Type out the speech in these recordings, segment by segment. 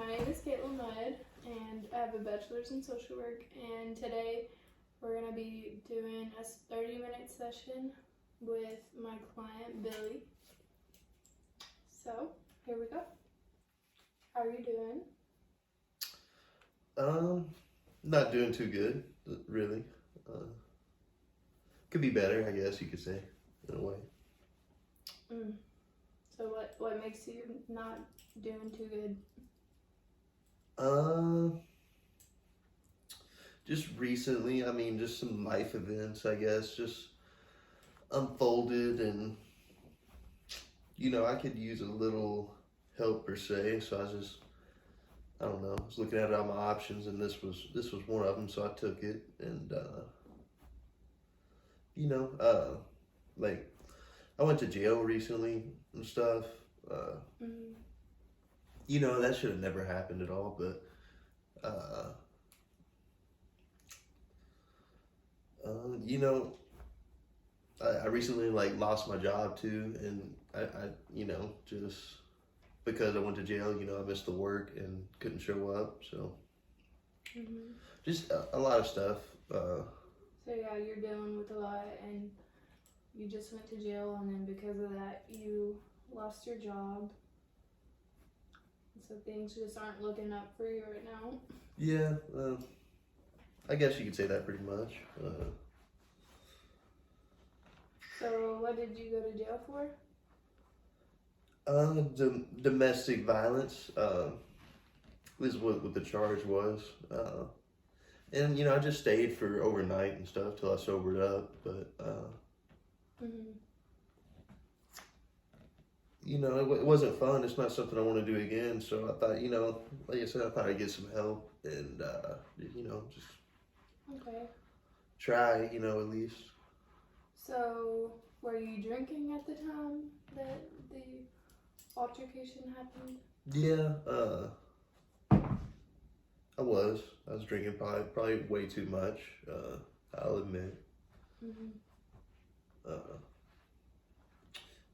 my name is Caitlin Mudd, and I have a bachelor's in social work. And today we're going to be doing a 30-minute session with my client, Billy. So, here we go. How are you doing? Not doing too good, really. Could be better, I guess you could say, in a way. So what makes you not doing too good? Just recently, just some life events, I guess, just unfolded, and I could use a little help per se. So I don't know, I was looking at all my options, and this was one of them. So I took it, and like I went to jail recently and stuff. That should have never happened at all, but I recently lost my job too, and I just because I went to jail, I missed the work and couldn't show up, so just a lot of stuff. So yeah, you're dealing with a lot, and you just went to jail, and then because of that, you lost your job. So things just aren't looking up for you right now. Yeah, I guess you could say that pretty much. So what did you go to jail for? Domestic violence is what the charge was. And I just stayed for overnight and stuff till I sobered up, but it wasn't fun. It's not something I want to do again. So I thought, like I said, I thought I'd get some help and just Okay. try, at least. So were you drinking at the time that the altercation happened? Yeah, I was drinking probably way too much. I'll admit.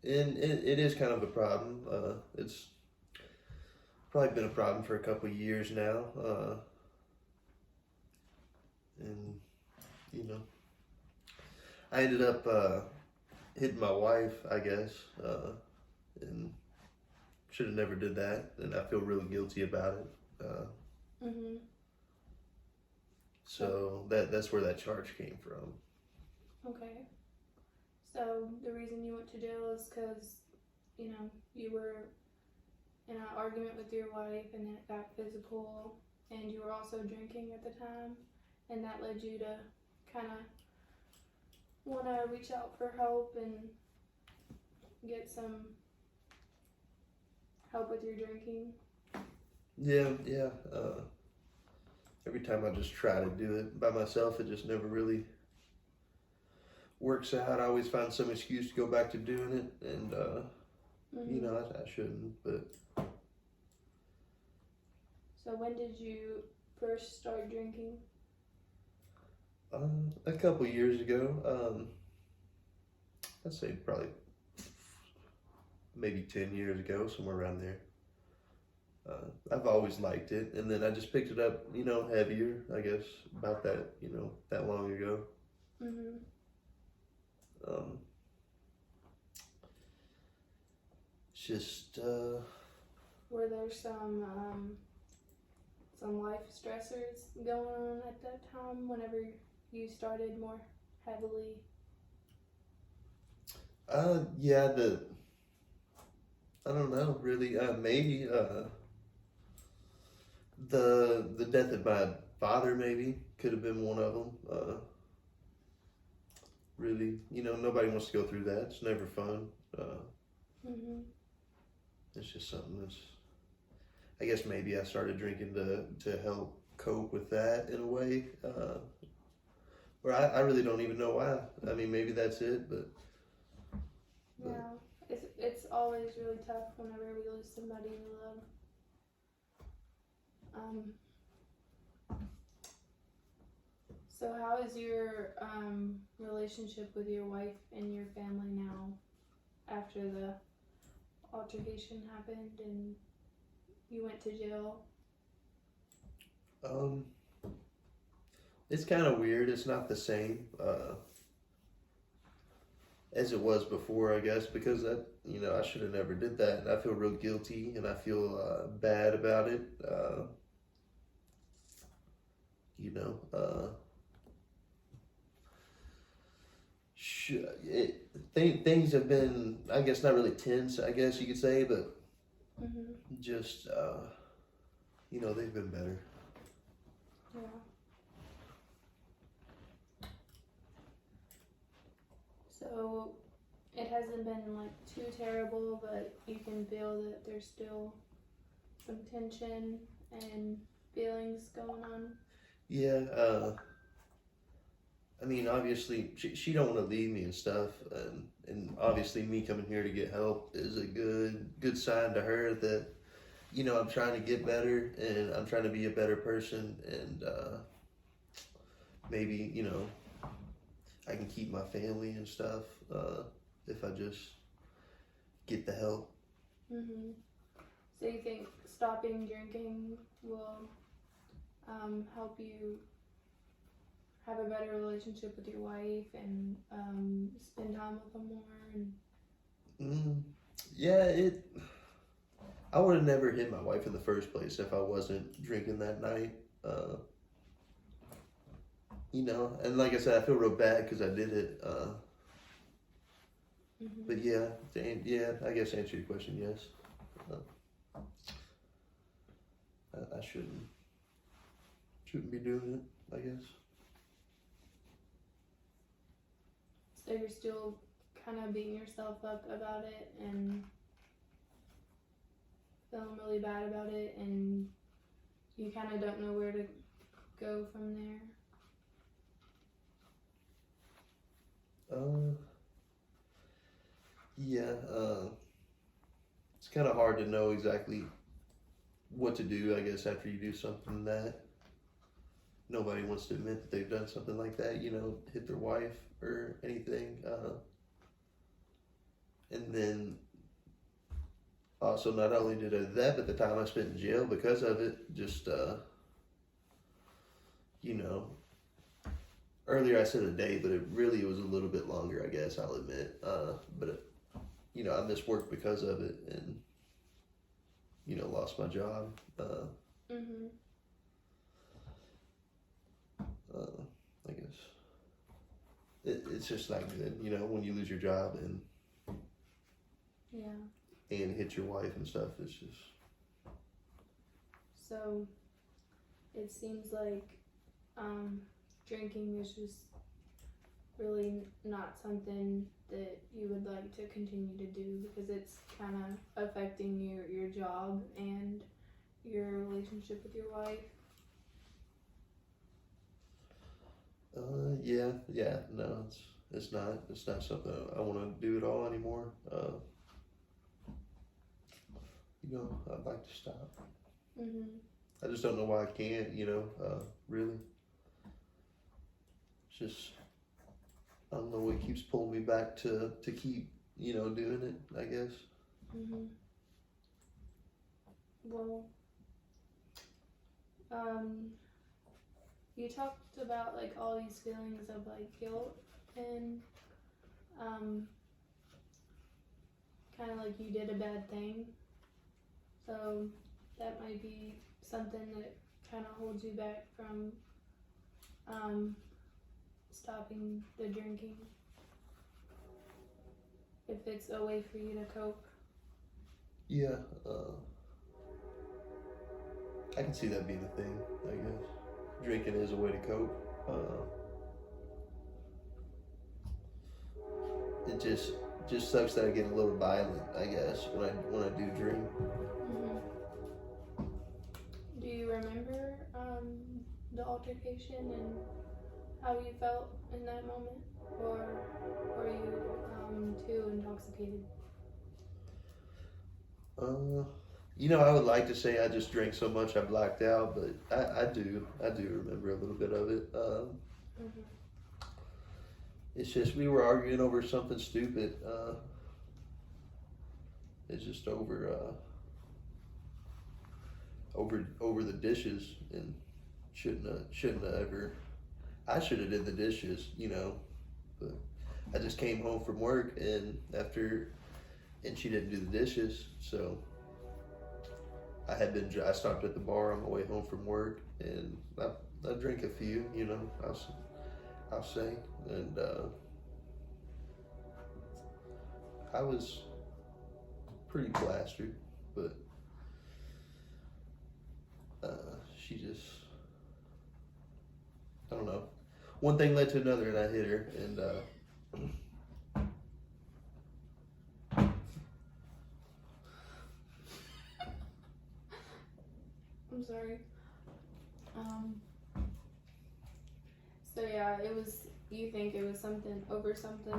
And it is kind of a problem. It's probably been a problem for a couple of years now. And I ended up hitting my wife, I guess, and should have never did that. And I feel really guilty about it. So that's where that charge came from. Okay. So the reason you went to jail is because, you were in an argument with your wife and then it got physical, and you were also drinking at the time, and that led you to kind of want to reach out for help and get some help with your drinking. Yeah. Every time I just try to do it by myself, it just never really works out. I always find some excuse to go back to doing it, and I shouldn't. But so when did you first start drinking? a couple years ago. I'd say probably maybe 10 years ago, somewhere around there. I've always liked it, and then I just picked it up, heavier, I guess, about that, that long ago. It's just, were there some life stressors going on at that time whenever you started more heavily? Yeah, I don't know, really, maybe, the death of my father maybe could have been one of them. Really, nobody wants to go through that. It's never fun. It's just something that's, I guess maybe I started drinking to help cope with that in a way. Or I really don't even know why. I mean, maybe that's it, but. Yeah, it's always really tough whenever we lose somebody we love. So how is your relationship with your wife and your family now after the altercation happened and you went to jail? Um, it's kind of weird. It's not the same as it was before, I guess, because that I should have never did that, and I feel real guilty, and I feel bad about it. You know, things have been, I guess, not really tense, I guess you could say, but Mhm. just they've been better. Yeah. So it hasn't been like too terrible, but you can feel that there's still some tension and feelings going on. Yeah, I mean, obviously, she don't want to leave me and stuff, and obviously, me coming here to get help is a good sign to her that I'm trying to get better and I'm trying to be a better person, and maybe I can keep my family and stuff if I just get the help. Mhm. So you think stopping drinking will help you have a better relationship with your wife and spend time with them more? And Yeah, I would have never hit my wife in the first place if I wasn't drinking that night. And like I said, I feel real bad because I did it. Mhm. But yeah, I guess to answer your question, yes. I shouldn't be doing it, I guess. So you're still kind of beating yourself up about it and feeling really bad about it, and you kind of don't know where to go from there. Uh, yeah, it's kind of hard to know exactly what to do, I guess, after you do something that nobody wants to admit that they've done something like that, hit their wife or anything. And then also, not only did I do that, but the time I spent in jail because of it, just, earlier I said a day, but it really was a little bit longer, I guess, I'll admit. But, I missed work because of it and, lost my job. Mhm. I guess it's just not good, when you lose your job and Yeah. hit your wife and stuff. It's just So it seems like drinking is just really not something that you would like to continue to do because it's kind of affecting your job and your relationship with your wife. yeah, no, it's not something I want to do at all anymore. I'd like to stop. Mhm. I just don't know why I can't. Really, it's just I don't know what keeps pulling me back to keep doing it. I guess. Mhm. Well, you talked about like all these feelings of like guilt and kind of like you did a bad thing. So that might be something that kind of holds you back from stopping the drinking. If it's a way for you to cope. Yeah, I can see that being a thing. I guess drinking is a way to cope. It just sucks that I get a little violent. I guess when I do drink. Mm-hmm. Do you remember the altercation and how you felt in that moment, or were you too intoxicated? Uh, I would like to say I just drank so much I blacked out, but I do remember a little bit of it. Mm-hmm. It's just we were arguing over something stupid. It's just over the dishes, and shouldn't have ever. I should have did the dishes, but I just came home from work and she didn't do the dishes, so I stopped at the bar on my way home from work and I drank a few, I'll say, and I was pretty plastered, but she just, I don't know. One thing led to another, and I hit her, and I'm sorry. So yeah, you think it was something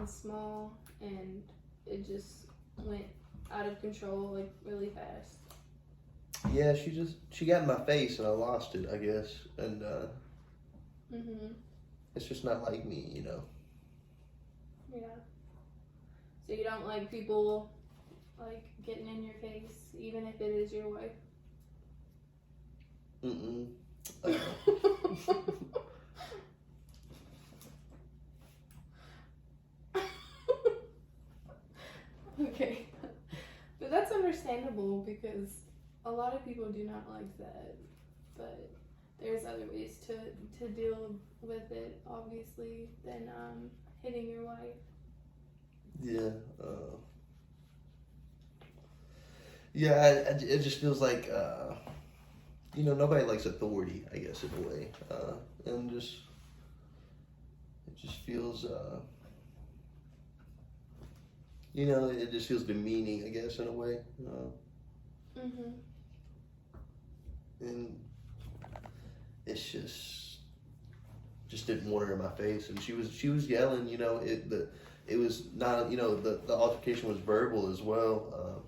small, and it just went out of control, like, really fast. yeah, she got in my face, and I lost it, I guess, and it's just not like me, Yeah. So you don't like people, like, getting in your face, even if it is your wife? Mm-mm. Okay. But that's understandable because a lot of people do not like that. But there's other ways to deal with it, obviously, than hitting your wife. Yeah. Yeah, it just feels like, nobody likes authority, I guess, in a way. And it just feels, it just feels demeaning, I guess, in a way. And it's just didn't want her in my face, and she was yelling. It was not, the altercation was verbal as well,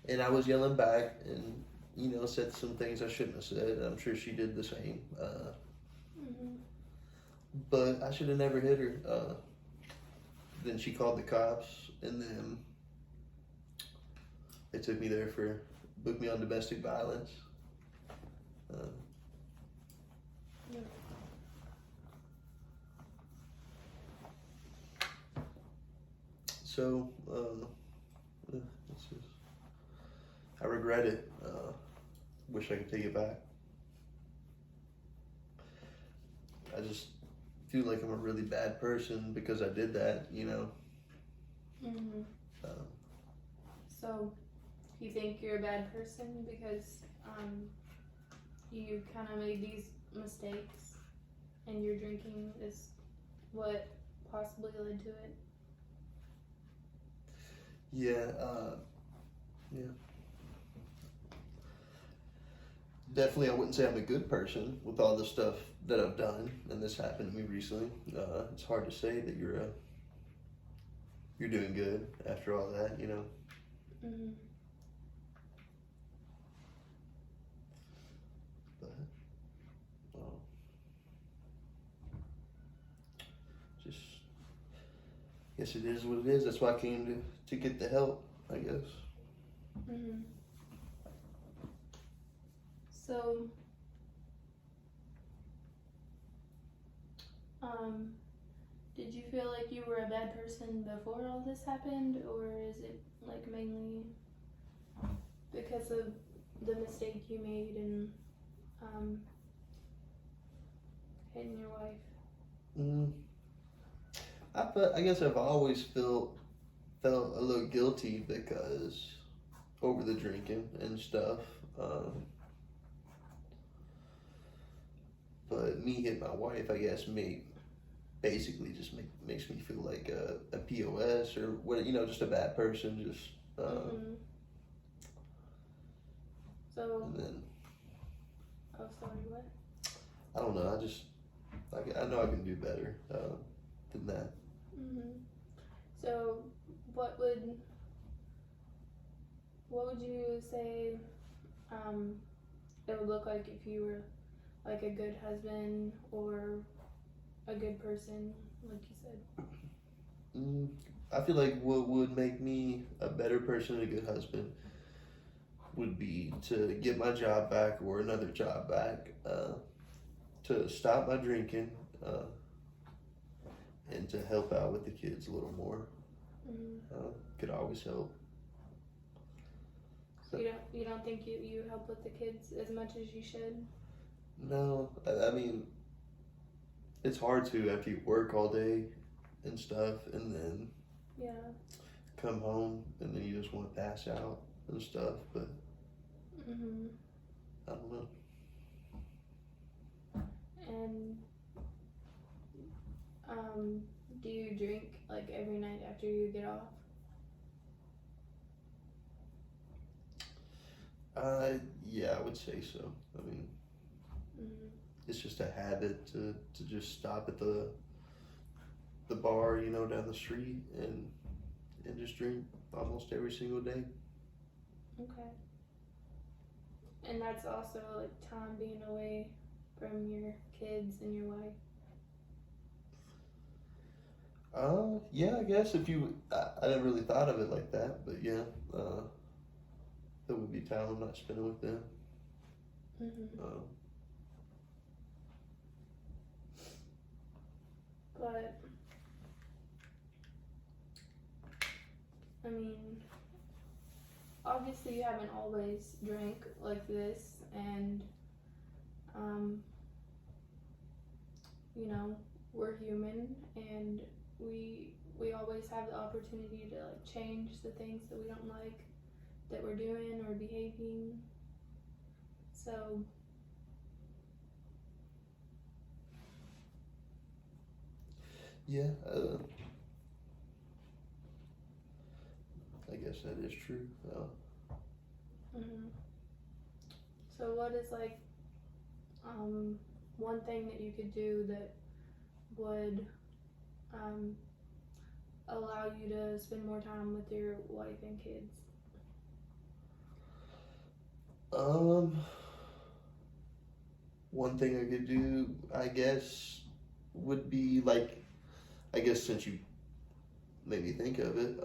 and I was yelling back, and said some things I shouldn't have said, and I'm sure she did the same. But I should have never hit her. Then she called the cops, and then they took me there booked me on domestic violence. So, I regret it. Wish I could take it back. I just feel like I'm a really bad person because I did that, So, you think you're a bad person because you kind of made these mistakes, and your drinking is what possibly led to it? Yeah, yeah. Definitely, I wouldn't say I'm a good person with all the stuff that I've done, and this happened to me recently. It's hard to say that you're doing good after all that, But just guess it is what it is. That's why I came to get the help, I guess. So, did you feel like you were a bad person before all this happened, or is it like mainly because of the mistake you made and hitting your wife? I guess I've always felt a little guilty because over the drinking and stuff. But me hitting my wife, I guess, basically just makes me feel like a POS or what, just a bad person. Just So. And then. Oh, sorry. What? I don't know. I know I can do better than that. So, what would you say it would look like if you were like a good husband or a good person, like you said? I feel like what would make me a better person and a good husband would be to get my job back or another job back, to stop my drinking, and to help out with the kids a little more. Could always help. So you don't think you help with the kids as much as you should? No, I mean, it's hard to after you work all day and stuff, and then Yeah. come home and then you just want to pass out and stuff. But Mhm. I don't know. And do you drink like every night after you get off? Yeah, I would say so. I mean, Mhm. it's just a habit to just stop at the bar, down the street and just drink almost every single day. Okay. And that's also like time being away from your kids and your wife. Yeah, I guess if you, I never really thought of it like that, but yeah, there would be time I'm not spending with them. Mhm. But I mean, obviously you haven't always drank like this, and we're human, and we always have the opportunity to like change the things that we don't like that we're doing or behaving. So Yeah, I guess that is true. mhm. So what is like one thing that you could do that would allow you to spend more time with your wife and kids? One thing I could do, I guess, would be like, I guess since you made me think of it,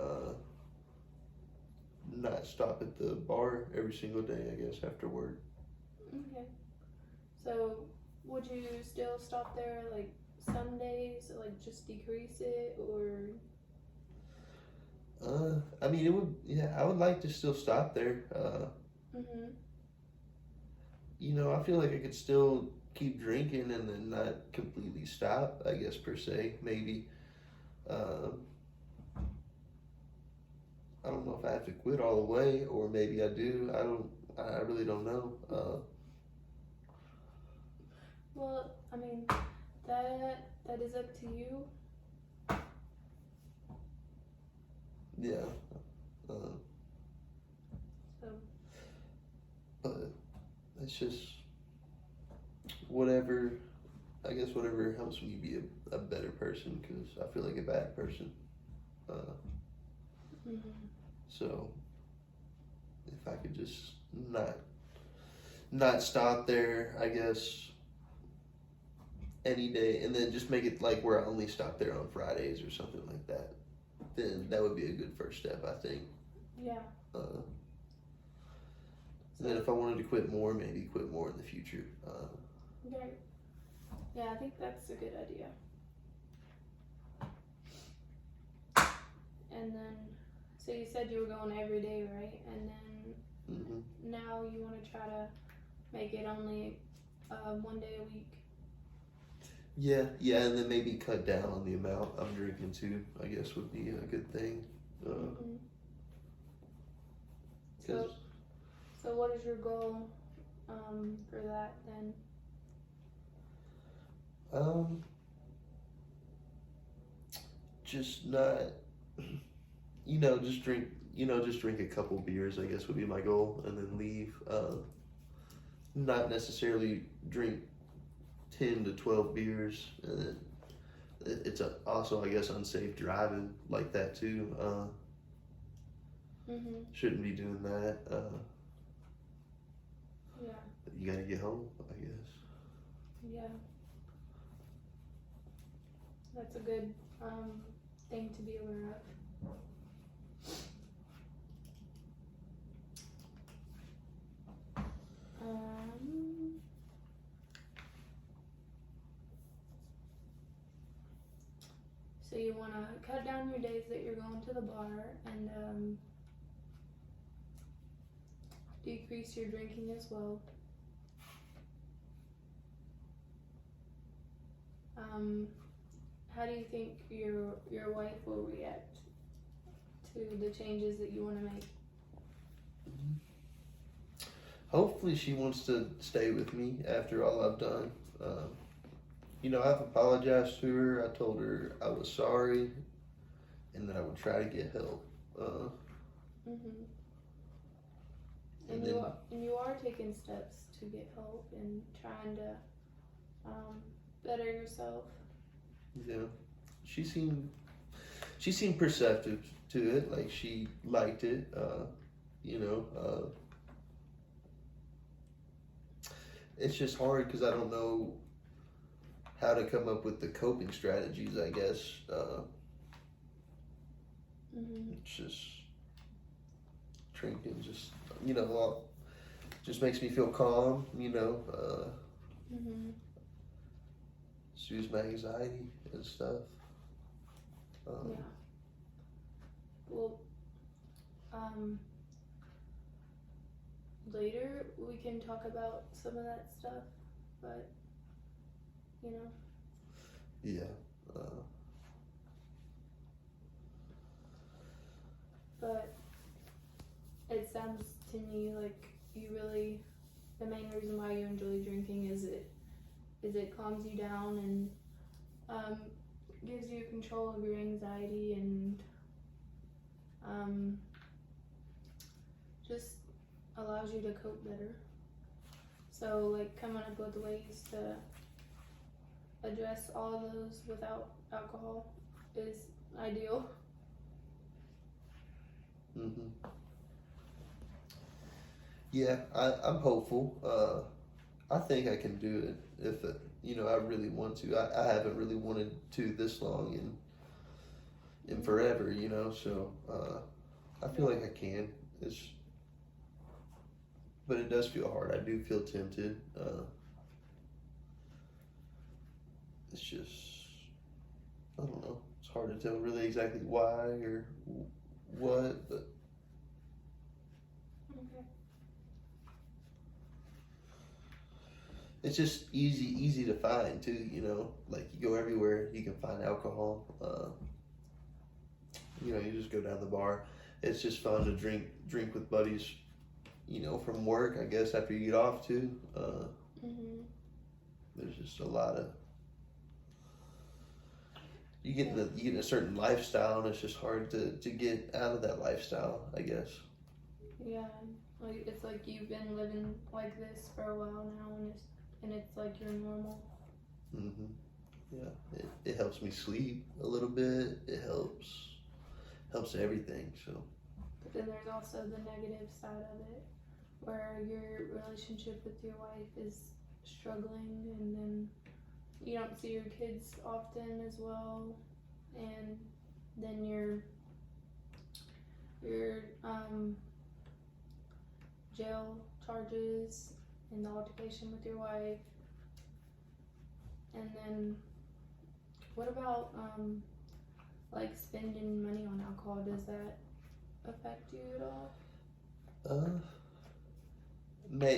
not stop at the bar every single day, I guess, after work. Okay. So would you still stop there like some days, like just decrease it, or? I mean, yeah, I would like to still stop there. Mhm. I feel like I could still keep drinking and then not completely stop, I guess, per se, maybe. Um, I don't know if I have to quit all the way, or maybe I do. I really don't know. Well, I mean, that is up to you. Yeah. Uh, So but it's just whatever, I guess whatever helps me be a better person, because I feel like a bad person. mhm. So if I could just not stop there, I guess, any day, and then just make it like where I only stop there on Fridays or something like that, then that would be a good first step, I think. Yeah. And then if I wanted to quit more, maybe quit more in the future. Right. Yeah, I think that's a good idea. And then, so you said you were going every day, right? And then hmm now you want to try to make it only one day a week. Yeah, and then maybe cut down on the amount I'm drinking too, I guess would be a good thing. Mhm. 'Cause, So what is your goal for that then? just not, just drink a couple beers, I guess would be my goal, and then leave. Not necessarily drink 10 to 12 beers, and then it's also, I guess, unsafe driving like that too. Mhm. Shouldn't be doing that. Yeah. But you gotta get home, I guess. Yeah. That's a good thing to be aware of. you want to cut down your days that you're going to the bar and decrease your drinking as well. How do you think your wife will react to the changes that you want to make? Hopefully she wants to stay with me after all I've done. I've apologized to her. I told her I was sorry and that I would try to get help. Mm-hmm. And And you are taking steps to get help and trying to better yourself. Yeah, she seemed perceptive to it. Like she liked it. It's just hard because I don't know how to come up with the coping strategies. I guess it's just drinking. Just makes me feel calm. Soothes my anxiety and stuff. Yeah. Well, later we can talk about some of that stuff, but Yeah. But it sounds to me like the main reason why you enjoy drinking is it calms you down and gives you control of your anxiety and just allows you to cope better. So like coming up with ways to address all of those without alcohol is ideal. Yeah, I'm hopeful. I think I can do it if I really want to. I haven't really wanted to this long in forever, so I feel like I can. But it does feel hard. I do feel tempted. It's just, I don't know. It's hard to tell really exactly why or what, but Okay. it's just easy to find too. Like you go everywhere, you can find alcohol. You just go down the bar. It's just fun to drink with buddies. From work, I guess after you get off too. There's just a lot of you get in a certain lifestyle, and it's just hard to get out of that lifestyle, I guess. Yeah, like it's like you've been living like this for a while now, and it's like your normal. Yeah, it helps me sleep a little bit. It helps everything. So. But then there's also the negative side of it, where your relationship with your wife is struggling, and then you don't see your kids often as well, and then your jail charges and the altercation with your wife. And then what about like spending money on alcohol? Does that affect you at all?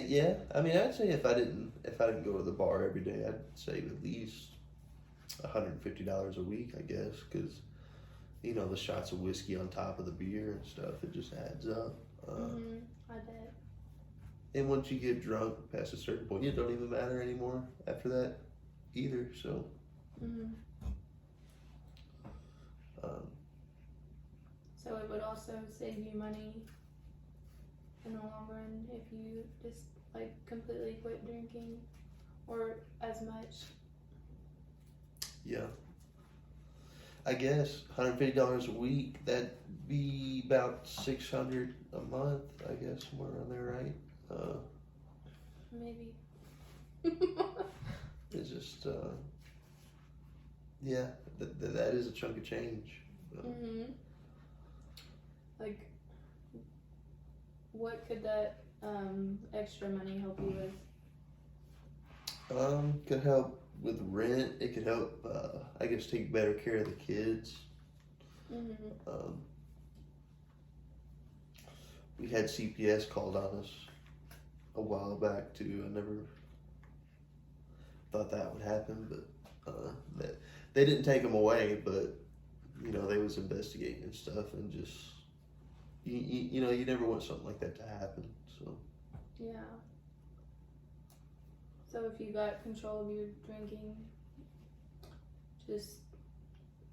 Yeah. I mean, I'd say if I didn't go to the bar every day, I'd save at least $150 a week, I guess, because the shots of whiskey on top of the beer and stuff, it just adds up. I bet. And once you get drunk past a certain point, it don't even matter anymore after that either. So. So it would also save you money in the long run if you just like completely quit drinking, or as much. Yeah. I guess $150 a week. That'd be about $600 a month. I guess somewhere around there, right? Maybe. It's just, yeah, that is a chunk of change. Like, what could that extra money help you with? Could help with rent, it could help. I guess take better care of the kids. Mhm. We had CPS called on us a while back too. I never thought that would happen, but that they didn't take them away, but they was investigating and stuff, and just you never want something like that to happen. So Yeah. So if you got control of your drinking, just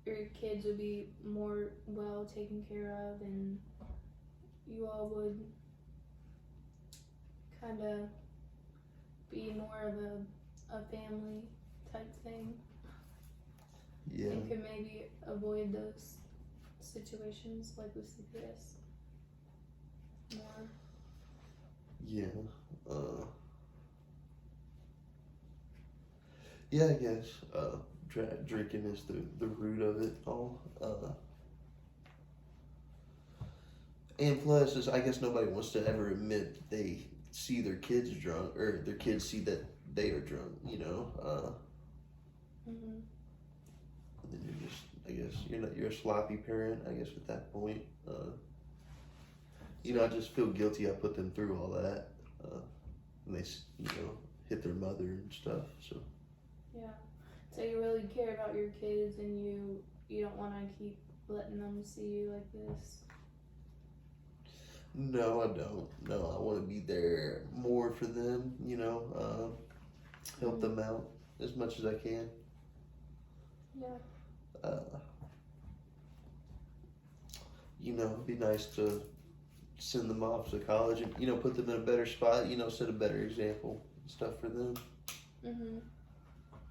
your kids would be more well taken care of, and you all would kind of be more of a family type thing, yeah, and could maybe avoid those situations like with CPS more. yeah, yeah. I guess drinking is the root of it all. And plus, is I guess nobody wants to ever admit that they see their kids drunk, or their kids see that they are drunk. Mhm. And then you're just, I guess, you're a sloppy parent. I guess at that point, I just feel guilty. I put them through all that, and they, hit their mother and stuff. So Yeah. So you really care about your kids, and you don't want to keep letting them see you like this. no, I don't. No, I want to be there more for them. Help them out as much as I can. Yeah. It'd be nice to send them off to college and put them in a better spot. Set a better example and stuff for them. Mhm.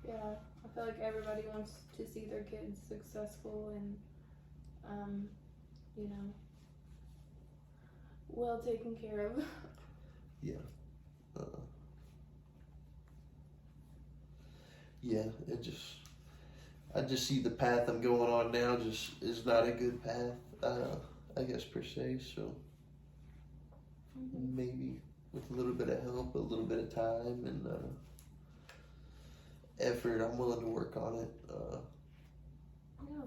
Yeah. I feel like everybody wants to see their kids successful and, well taken care of. Yeah, I just see the path I'm going on now just is not a good path. I guess per se. So Mhm. maybe with a little bit of help, a little bit of time, and effort, I'm willing to work on it. Yeah.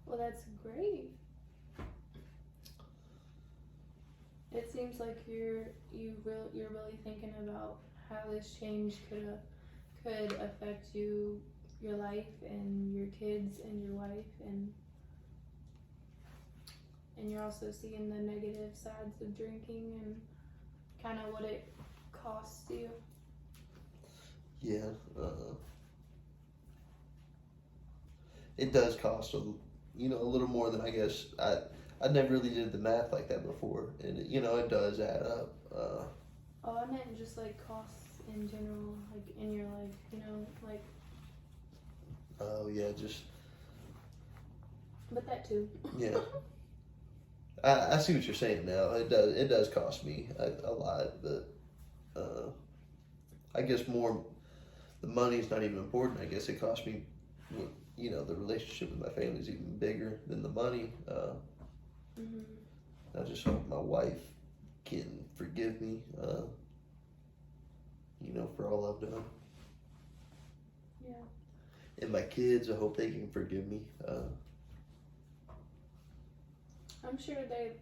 Well, that's great. It seems like you're really thinking about how this change could affect your life and your kids and your wife, and you're also seeing the negative sides of drinking and kind of what it costs you. Yeah, it does cost a little more than I guess I never really did the math like that before, and it does add up. Oh, I meant just like costs in general, like in your life, like. Oh yeah, just But that too. yeah. I see what you're saying now. It does cost me a lot, but I guess more the money's not even important. I guess it cost me, the relationship with my family is even bigger than the money. Mhm. I just hope my wife can forgive me, for all I've done. Yeah. And my kids, I hope they can forgive me. I'm sure they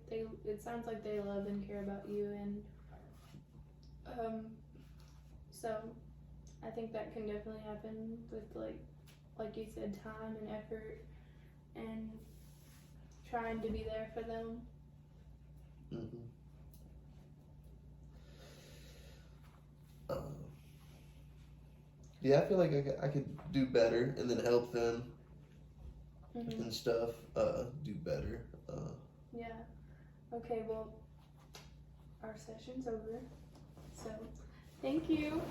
it sounds like they love and care about you, and so I think that can definitely happen with like you said, time and effort and trying to be there for them. Mm-hmm. Yeah, I feel like I could do better and then help them Mhm. and stuff do better. Yeah. Okay, well, our session's over. So, thank you.